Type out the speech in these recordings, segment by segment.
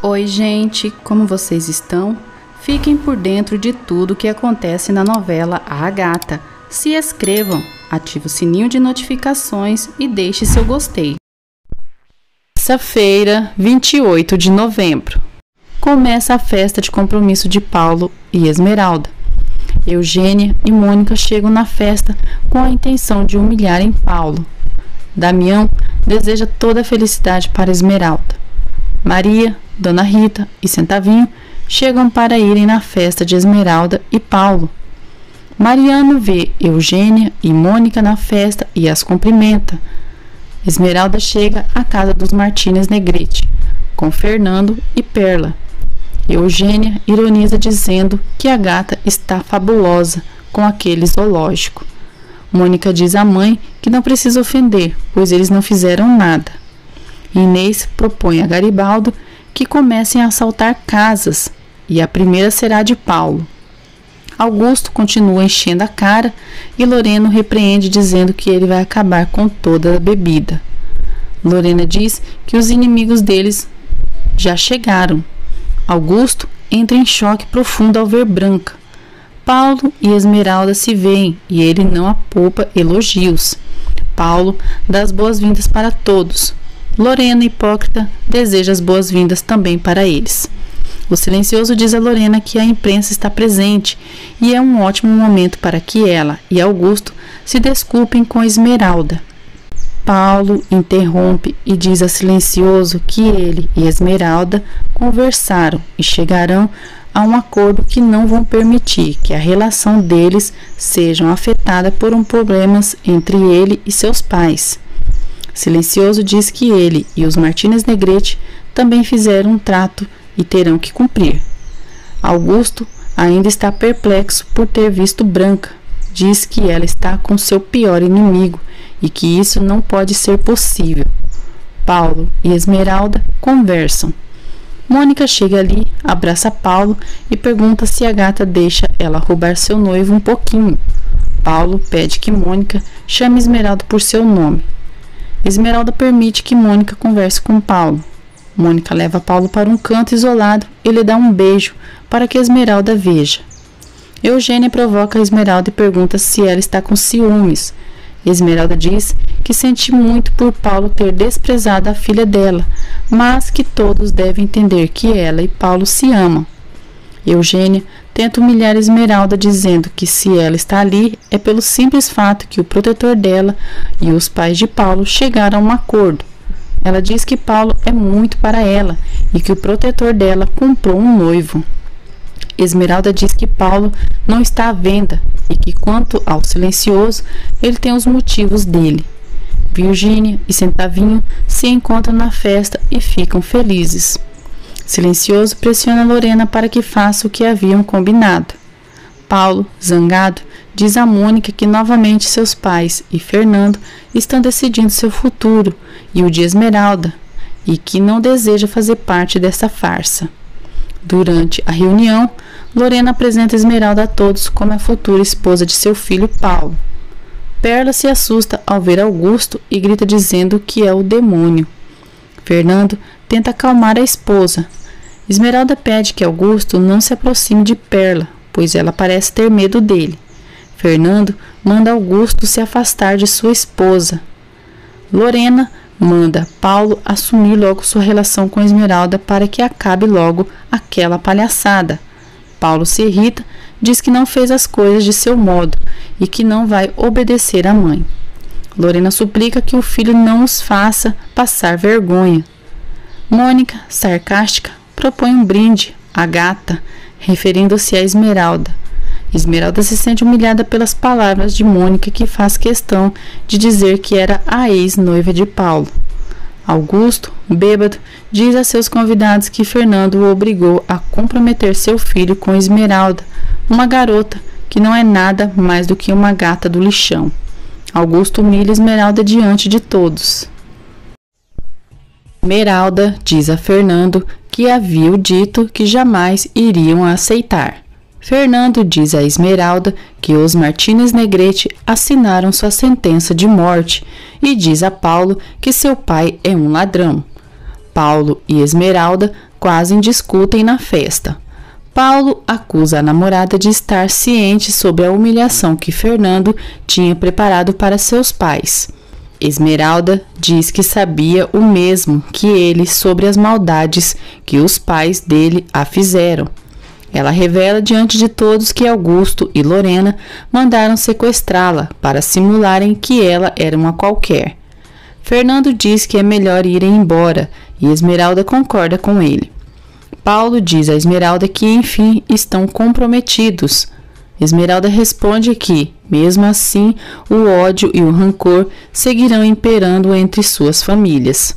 Oi, gente, como vocês estão? Fiquem por dentro de tudo que acontece na novela A Gata. Se inscrevam, ative o sininho de notificações e deixe seu gostei. Terça-feira, 28 de novembro. Começa a festa de compromisso de Paulo e Esmeralda. Eugênia e Mônica chegam na festa com a intenção de humilharem Paulo. Damião deseja toda a felicidade para Esmeralda. Maria, Dona Rita e Centavinho chegam para irem na festa de Esmeralda e Paulo. Mariano vê Eugênia e Mônica na festa e as cumprimenta. Esmeralda chega à casa dos Martínez Negrete, com Fernando e Perla. Eugênia ironiza dizendo que a gata está fabulosa com aquele zoológico. Mônica diz à mãe que não precisa ofender, pois eles não fizeram nada. Inês propõe a Garibaldo que comecem a assaltar casas, e a primeira será de Paulo. Augusto continua enchendo a cara e Lorena repreende dizendo que ele vai acabar com toda a bebida. Lorena diz que os inimigos deles já chegaram. Augusto entra em choque profundo ao ver Branca. Paulo e Esmeralda se veem e ele não a poupa elogios. Paulo dá as boas-vindas para todos. Lorena, hipócrita, deseja as boas-vindas também para eles. O silencioso diz a Lorena que a imprensa está presente e é um ótimo momento para que ela e Augusto se desculpem com Esmeralda. Paulo interrompe e diz a silencioso que ele e Esmeralda conversaram e chegarão a um acordo que não vão permitir que a relação deles seja afetada por problemas entre ele e seus pais. Silencioso diz que ele e os Martínez Negrete também fizeram um trato e terão que cumprir. Augusto ainda está perplexo por ter visto Branca. Diz que ela está com seu pior inimigo e que isso não pode ser possível. Paulo e Esmeralda conversam. Mônica chega ali, abraça Paulo e pergunta se a gata deixa ela roubar seu noivo um pouquinho. Paulo pede que Mônica chame Esmeralda por seu nome. Esmeralda permite que Mônica converse com Paulo. Mônica leva Paulo para um canto isolado e lhe dá um beijo para que Esmeralda veja. Eugênia provoca a Esmeralda e pergunta se ela está com ciúmes. Esmeralda diz que sente muito por Paulo ter desprezado a filha dela, mas que todos devem entender que ela e Paulo se amam. Eugênia tenta humilhar Esmeralda dizendo que se ela está ali é pelo simples fato que o protetor dela e os pais de Paulo chegaram a um acordo. Ela diz que Paulo é muito para ela e que o protetor dela comprou um noivo. Esmeralda diz que Paulo não está à venda e que, quanto ao silencioso, ele tem os motivos dele. Virgínia e Centavinho se encontram na festa e ficam felizes. Silencioso pressiona Lorena para que faça o que haviam combinado. Paulo, zangado, diz a Mônica que novamente seus pais e Fernando estão decidindo seu futuro e o de Esmeralda, e que não deseja fazer parte dessa farsa. Durante a reunião, Lorena apresenta Esmeralda a todos como a futura esposa de seu filho Paulo. Perla se assusta ao ver Augusto e grita dizendo que é o demônio. Fernando tenta acalmar a esposa. Esmeralda pede que Augusto não se aproxime de Perla, pois ela parece ter medo dele. Fernando manda Augusto se afastar de sua esposa. Lorena manda Paulo assumir logo sua relação com Esmeralda para que acabe logo aquela palhaçada. Paulo se irrita, diz que não fez as coisas de seu modo e que não vai obedecer à mãe. Lorena suplica que o filho não os faça passar vergonha. Mônica, sarcástica, propõe um brinde à gata, referindo-se a Esmeralda. Esmeralda se sente humilhada pelas palavras de Mônica, que faz questão de dizer que era a ex-noiva de Paulo. Augusto, bêbado, diz a seus convidados que Fernando o obrigou a comprometer seu filho com Esmeralda, uma garota que não é nada mais do que uma gata do lixão. Augusto humilha Esmeralda diante de todos. Esmeralda diz a Fernando que havia dito que jamais iriam aceitar. Fernando diz a Esmeralda que os Martínez Negrete assinaram sua sentença de morte e diz a Paulo que seu pai é um ladrão. Paulo e Esmeralda quase discutem na festa. Paulo acusa a namorada de estar ciente sobre a humilhação que Fernando tinha preparado para seus pais. Esmeralda diz que sabia o mesmo que ele sobre as maldades que os pais dele a fizeram. Ela revela diante de todos que Augusto e Lorena mandaram sequestrá-la para simularem que ela era uma qualquer. Fernando diz que é melhor irem embora e Esmeralda concorda com ele. Paulo diz a Esmeralda que, enfim, estão comprometidos. Esmeralda responde que, mesmo assim, o ódio e o rancor seguirão imperando entre suas famílias.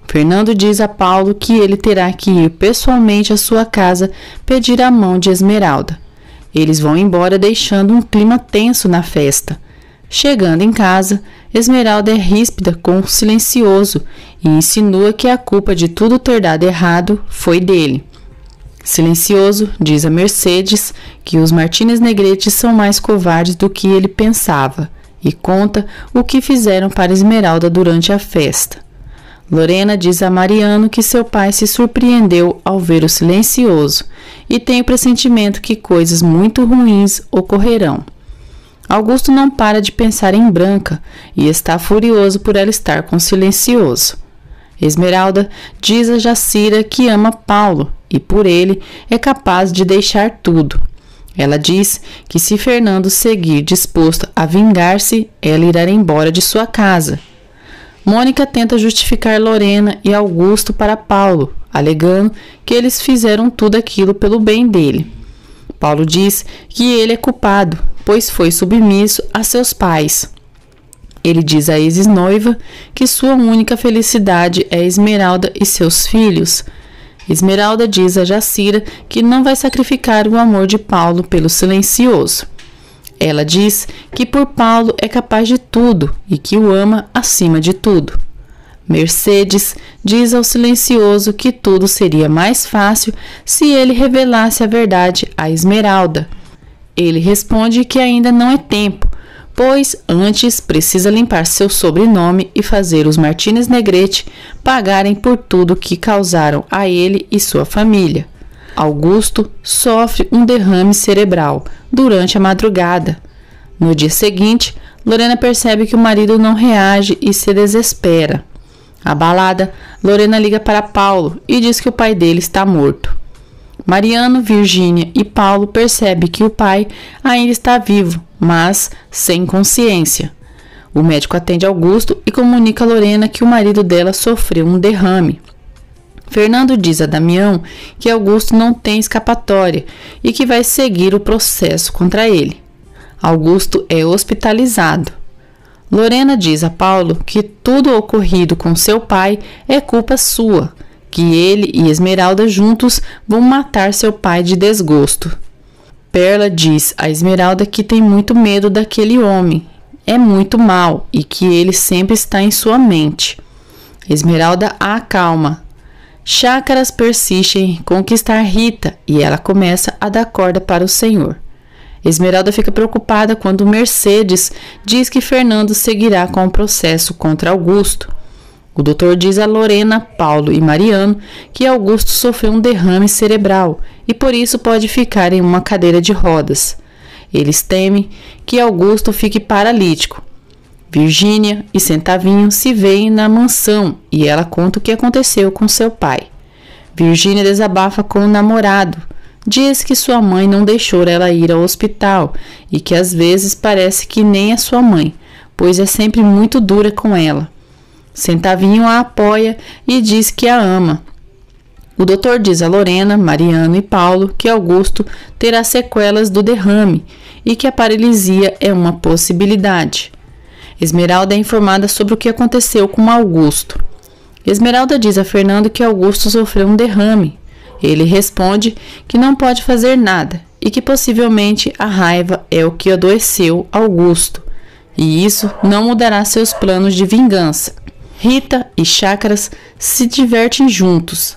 Fernando diz a Paulo que ele terá que ir pessoalmente à sua casa pedir a mão de Esmeralda. Eles vão embora deixando um clima tenso na festa. Chegando em casa, Esmeralda é ríspida com o Silencioso e insinua que a culpa de tudo ter dado errado foi dele. Silencioso diz a Mercedes que os Martínez Negrete são mais covardes do que ele pensava e conta o que fizeram para Esmeralda durante a festa. Lorena diz a Mariano que seu pai se surpreendeu ao ver o Silencioso e tem o pressentimento que coisas muito ruins ocorrerão. Augusto não para de pensar em Branca e está furioso por ela estar com o Silencioso. Esmeralda diz a Jacira que ama Paulo e por ele é capaz de deixar tudo. Ela diz que se Fernando seguir disposto a vingar-se, ela irá embora de sua casa. Mônica tenta justificar Lorena e Augusto para Paulo, alegando que eles fizeram tudo aquilo pelo bem dele. Paulo diz que ele é culpado, pois foi submisso a seus pais. Ele diz à ex-noiva que sua única felicidade é Esmeralda e seus filhos. Esmeralda diz a Jacira que não vai sacrificar o amor de Paulo pelo Silencioso. Ela diz que por Paulo é capaz de tudo e que o ama acima de tudo. Mercedes diz ao Silencioso que tudo seria mais fácil se ele revelasse a verdade a Esmeralda. Ele responde que ainda não é tempo, pois antes precisa limpar seu sobrenome e fazer os Martínez Negrete pagarem por tudo que causaram a ele e sua família. Augusto sofre um derrame cerebral durante a madrugada. No dia seguinte, Lorena percebe que o marido não reage e se desespera. Abalada, Lorena liga para Paulo e diz que o pai dele está morto. Mariano, Virgínia e Paulo percebem que o pai ainda está vivo, mas sem consciência. O médico atende Augusto e comunica a Lorena que o marido dela sofreu um derrame. Fernando diz a Damião que Augusto não tem escapatória e que vai seguir o processo contra ele. Augusto é hospitalizado. Lorena diz a Paulo que tudo ocorrido com seu pai é culpa sua, que ele e Esmeralda juntos vão matar seu pai de desgosto. Perla diz a Esmeralda que tem muito medo daquele homem, é muito mau e que ele sempre está em sua mente. Esmeralda a acalma. Chácaras persiste em conquistar Rita e ela começa a dar corda para o senhor. Esmeralda fica preocupada quando Mercedes diz que Fernando seguirá com o processo contra Augusto. O doutor diz a Lorena, Paulo e Mariano que Augusto sofreu um derrame cerebral e por isso pode ficar em uma cadeira de rodas. Eles temem que Augusto fique paralítico. Virgínia e Centavinho se veem na mansão e ela conta o que aconteceu com seu pai. Virgínia desabafa com o namorado. Diz que sua mãe não deixou ela ir ao hospital e que às vezes parece que nem é sua mãe, pois é sempre muito dura com ela. Centavinho a apoia e diz que a ama. O doutor diz a Lorena, Mariano e Paulo que Augusto terá sequelas do derrame e que a paralisia é uma possibilidade. Esmeralda é informada sobre o que aconteceu com Augusto. Esmeralda diz a Fernando que Augusto sofreu um derrame. Ele responde que não pode fazer nada e que possivelmente a raiva é o que adoeceu Augusto, e isso não mudará seus planos de vingança. Rita e Chácaras se divertem juntos.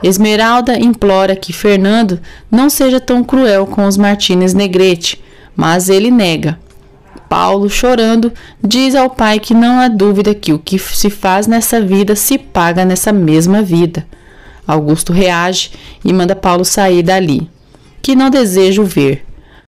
Esmeralda implora que Fernando não seja tão cruel com os Martínez Negrete, mas ele nega. Paulo, chorando, diz ao pai que não há dúvida que o que se faz nessa vida se paga nessa mesma vida. Augusto reage e manda Paulo sair dali, que não deseja o ver.